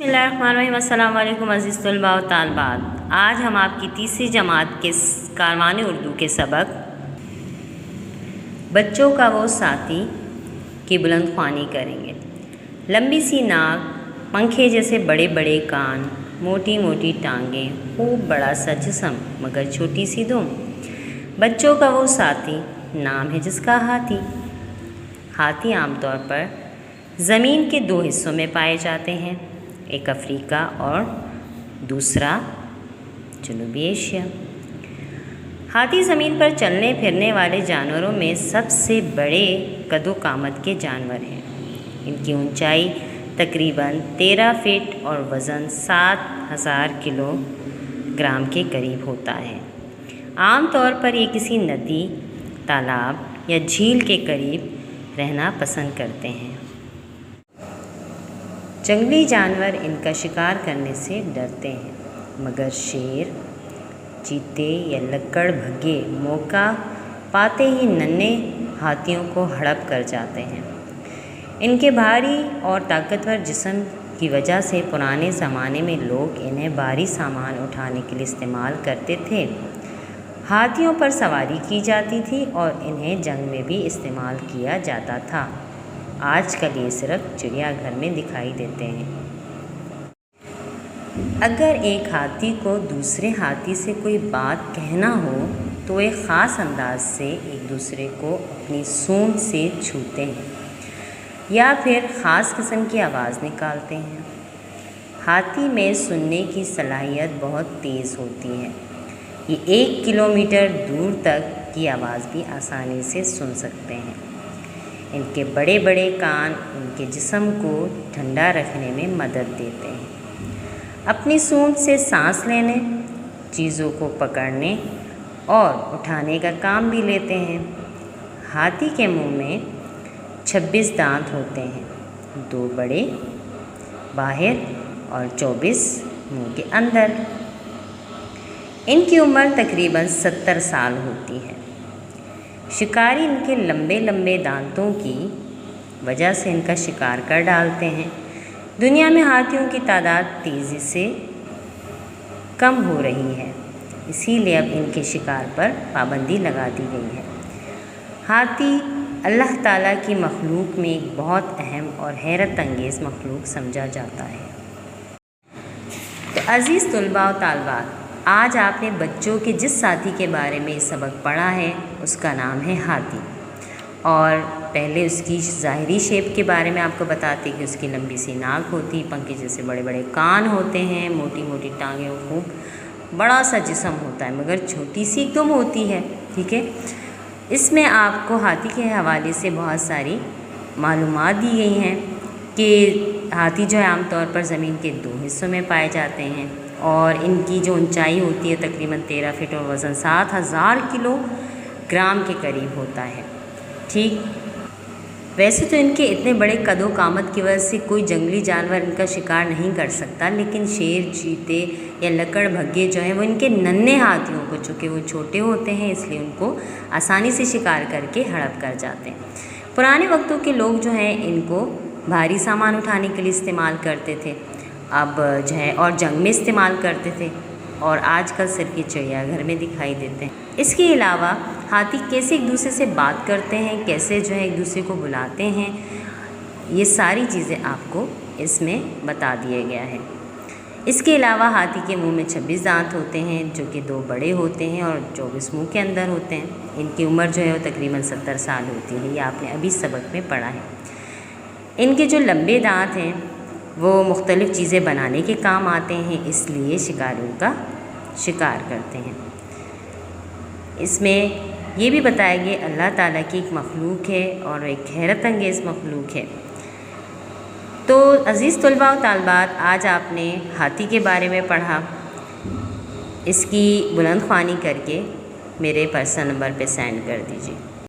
बिस्मिल्लाहिर्रहमानिर्रहीम। अस्सलाम वालेकुम अज़ीज़ तलबा व तालिबात। आज हम आपकी तीसरी जमात के कारवान उर्दू के सबक बच्चों का वो साथी की बुलंद ख्वानी करेंगे। लंबी सी नाक, पंखे जैसे बड़े बड़े कान, मोटी मोटी टांगें, खूब बड़ा सा जिस्म मगर छोटी सी दुम। बच्चों का वो साथी नाम है जिसका हाथी। हाथी आमतौर पर ज़मीन के दो हिस्सों में पाए जाते हैं, एक अफ्रीका और दूसरा जनूबी एशिया। हाथी ज़मीन पर चलने फिरने वाले जानवरों में सबसे बड़े कदो कामत के जानवर हैं। इनकी ऊंचाई तकरीबन 13 फीट और वज़न 7000 किलोग्राम के करीब होता है। आमतौर पर ये किसी नदी, तालाब या झील के करीब रहना पसंद करते हैं। जंगली जानवर इनका शिकार करने से डरते हैं, मगर शेर, चीते या लकड़भगे मौका पाते ही नन्हे हाथियों को हड़प कर जाते हैं। इनके भारी और ताकतवर जिस्म की वजह से पुराने ज़माने में लोग इन्हें भारी सामान उठाने के लिए इस्तेमाल करते थे। हाथियों पर सवारी की जाती थी और इन्हें जंग में भी इस्तेमाल किया जाता था। आजकल ये सिर्फ चिड़ियाघर में दिखाई देते हैं। अगर एक हाथी को दूसरे हाथी से कोई बात कहना हो तो एक ख़ास अंदाज से एक दूसरे को अपनी सूंड से छूते हैं या फिर ख़ास किस्म की आवाज़ निकालते हैं। हाथी में सुनने की सलाहियत बहुत तेज़ होती है। ये 1 किलोमीटर दूर तक की आवाज़ भी आसानी से सुन सकते हैं। इनके बड़े बड़े कान इनके जिस्म को ठंडा रखने में मदद देते हैं। अपनी सूंड से सांस लेने, चीज़ों को पकड़ने और उठाने का काम भी लेते हैं। हाथी के मुंह में 26 दांत होते हैं, 2 बड़े बाहर और 24 मुंह के अंदर। इनकी उम्र तकरीबन 70 साल होती है। शिकारी इनके लंबे लंबे दांतों की वजह से इनका शिकार कर डालते हैं। दुनिया में हाथियों की तादाद तेज़ी से कम हो रही है, इसीलिए अब इनके शिकार पर पाबंदी लगा दी गई है। हाथी अल्लाह ताला की मखलूक में एक बहुत अहम और हैरत अंगेज़ मखलूक समझा जाता है। तो अज़ीज़ तलबा व तालिबात, आज आपने बच्चों के जिस साथी के बारे में सबक पढ़ा है उसका नाम है हाथी। और पहले उसकी ज़ाहिरी शेप के बारे में आपको बताते कि उसकी लंबी सी नाक होती, पंखे जैसे बड़े बड़े कान होते हैं, मोटी मोटी टांगें, खूब बड़ा सा जिस्म होता है मगर छोटी सी दुम होती है। ठीक है, इसमें आपको हाथी के हवाले से बहुत सारी मालूमात दी गई हैं कि हाथी जो है आमतौर पर ज़मीन के 2 हिस्सों में पाए जाते हैं और इनकी जो ऊंचाई होती है तकरीबन 13 फीट और वज़न 7000 किलोग्राम के करीब होता है। ठीक, वैसे तो इनके इतने बड़े कदो कामत की वजह से कोई जंगली जानवर इनका शिकार नहीं कर सकता, लेकिन शेर, चीते या लकड़भगे जो हैं वो इनके नन्हे हाथियों को, चूँकि वो छोटे होते हैं इसलिए उनको आसानी से शिकार करके हड़प कर जाते हैं। पुराने वक्तों के लोग जो हैं इनको भारी सामान उठाने के लिए इस्तेमाल करते थे, अब जो है और जंग में इस्तेमाल करते थे, और आजकल सिर्फ ये चिड़ियाघर में दिखाई देते हैं। इसके अलावा हाथी कैसे एक दूसरे से बात करते हैं, कैसे जो है एक दूसरे को बुलाते हैं, ये सारी चीज़ें आपको इसमें बता दिया गया है। इसके अलावा हाथी के मुंह में 26 दांत होते हैं जो कि 2 बड़े होते हैं और 24 मुंह के अंदर होते हैं। इनकी उम्र जो है वो तकरीबन 70 साल होती है, ये आपने अभी सबक में पढ़ा है। इनके जो लंबे दांत हैं वो मुख्तलिफ़ चीज़ें बनाने के काम आते हैं, इसलिए शिकारियों का शिकार करते हैं। इसमें ये भी बताया गया अल्लाह ताला की एक मखलूक है और एक हैरत अंगेज़ मखलूक है। तो अज़ीज़ तलबा व तालिबात, आज आपने हाथी के बारे में पढ़ा। इसकी बुलंद ख्वानी करके मेरे पर्सनल नंबर पे सेंड कर दीजिए।